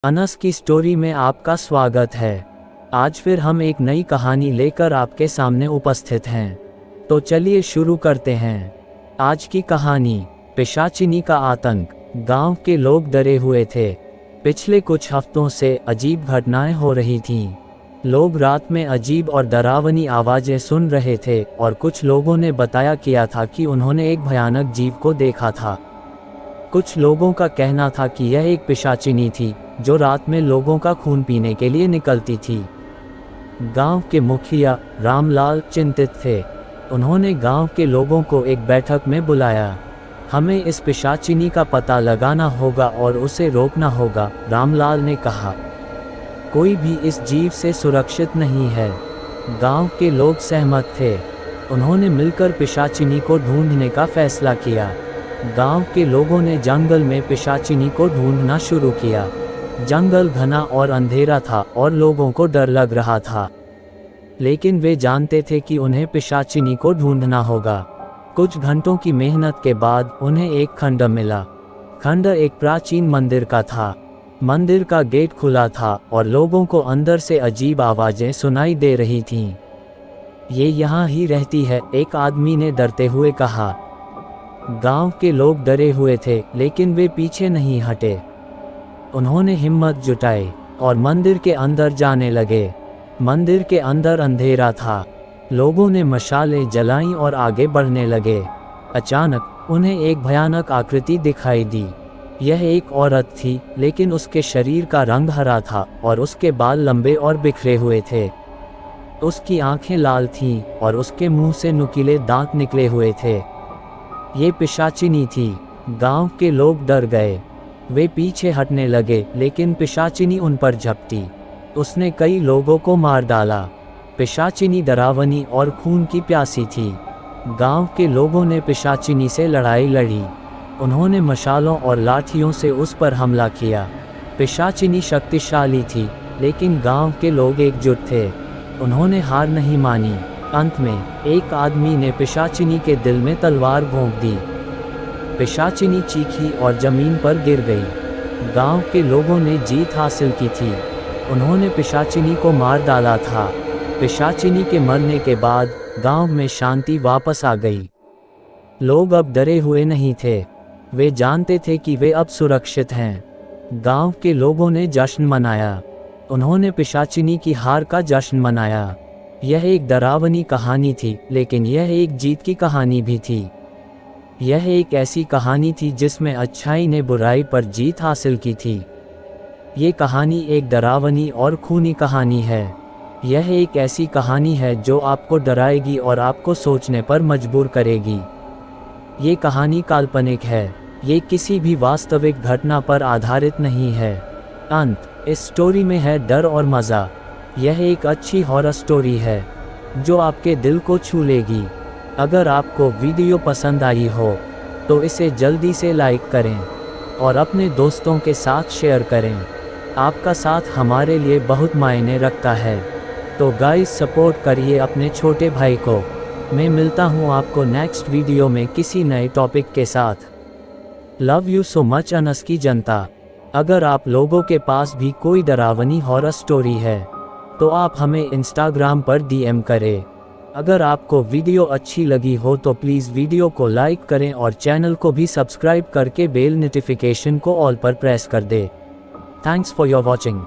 अनस की स्टोरी में आपका स्वागत है। आज फिर हम एक नई कहानी लेकर आपके सामने उपस्थित हैं। तो चलिए शुरू करते हैं। आज की कहानी, पिशाचिनी का आतंक। गांव के लोग डरे हुए थे। पिछले कुछ हफ्तों से अजीब घटनाएं हो रही थीं। लोग रात में अजीब और डरावनी आवाज़ें सुन रहे थे और कुछ लोगों ने बताया किया था कि उन्होंने एक भयानक जीव को देखा था। कुछ लोगों का कहना था कि यह एक पिशाचिनी थी जो रात में लोगों का खून पीने के लिए निकलती थी। गांव के मुखिया रामलाल चिंतित थे। उन्होंने गांव के लोगों को एक बैठक में बुलाया। हमें इस पिशाचिनी का पता लगाना होगा और उसे रोकना होगा, रामलाल ने कहा। कोई भी इस जीव से सुरक्षित नहीं है। गांव के लोग सहमत थे। उन्होंने मिलकर पिशाचिनी को ढूंढने का फैसला किया। गांव के लोगों ने जंगल में पिशाचिनी को ढूंढना शुरू किया। जंगल घना और अंधेरा था और लोगों को डर लग रहा था, लेकिन वे जानते थे कि उन्हें पिशाचिनी को ढूंढना होगा। कुछ घंटों की मेहनत के बाद उन्हें एक खंडर मिला। खंडर एक प्राचीन मंदिर का था। मंदिर का गेट खुला था और लोगों को अंदर से अजीब आवाज़ें सुनाई दे रही थीं। ये यहाँ ही रहती है, एक आदमी ने डरते हुए कहा। गांव के लोग डरे हुए थे, लेकिन वे पीछे नहीं हटे। उन्होंने हिम्मत जुटाई और मंदिर के अंदर जाने लगे। मंदिर के अंदर अंधेरा था। लोगों ने मशालें जलाईं और आगे बढ़ने लगे। अचानक उन्हें एक भयानक आकृति दिखाई दी। यह एक औरत थी, लेकिन उसके शरीर का रंग हरा था और उसके बाल लंबे और बिखरे हुए थे। उसकी आंखें लाल थीं और उसके मुंह से नुकीले दांत निकले हुए थे। ये पिशाचिनी थी। गांव के लोग डर गए। वे पीछे हटने लगे, लेकिन पिशाचिनी उन पर झपटी। उसने कई लोगों को मार डाला। पिशाचिनी डरावनी और खून की प्यासी थी। गांव के लोगों ने पिशाचिनी से लड़ाई लड़ी। उन्होंने मशालों और लाठियों से उस पर हमला किया। पिशाचिनी शक्तिशाली थी, लेकिन गांव के लोग एकजुट थे। उन्होंने हार नहीं मानी। अंत में एक आदमी ने पिशाचिनी के दिल में तलवार भोंक दी। पिशाचिनी चीखी और जमीन पर गिर गई। गांव के लोगों ने जीत हासिल की थी। उन्होंने पिशाचिनी को मार डाला था। पिशाचिनी के मरने के बाद गांव में शांति वापस आ गई। लोग अब डरे हुए नहीं थे। वे जानते थे कि वे अब सुरक्षित हैं। गांव के लोगों ने जश्न मनाया। उन्होंने पिशाचिनी की हार का जश्न मनाया। यह एक डरावनी कहानी थी, लेकिन यह एक जीत की कहानी भी थी। यह एक ऐसी कहानी थी जिसमें अच्छाई ने बुराई पर जीत हासिल की थी। ये कहानी एक डरावनी और खूनी कहानी है। यह एक ऐसी कहानी है जो आपको डराएगी और आपको सोचने पर मजबूर करेगी। ये कहानी काल्पनिक है। ये किसी भी वास्तविक घटना पर आधारित नहीं है। अंत, इस स्टोरी में है डर और मज़ा। यह एक अच्छी हॉरर स्टोरी है जो आपके दिल को छू लेगी। अगर आपको वीडियो पसंद आई हो तो इसे जल्दी से लाइक करें और अपने दोस्तों के साथ शेयर करें। आपका साथ हमारे लिए बहुत मायने रखता है। तो गाइस, सपोर्ट करिए अपने छोटे भाई को। मैं मिलता हूँ आपको नेक्स्ट वीडियो में किसी नए टॉपिक के साथ। Love you so much Anas की जनता। अगर आप लोगों के पास भी कोई डरावनी हॉरर स्टोरी है तो आप हमें इंस्टाग्राम पर DM करें। अगर आपको वीडियो अच्छी लगी हो तो प्लीज़ वीडियो को लाइक करें और चैनल को भी सब्सक्राइब करके बेल नोटिफिकेशन को ऑल पर प्रेस कर दें। Thanks for your watching.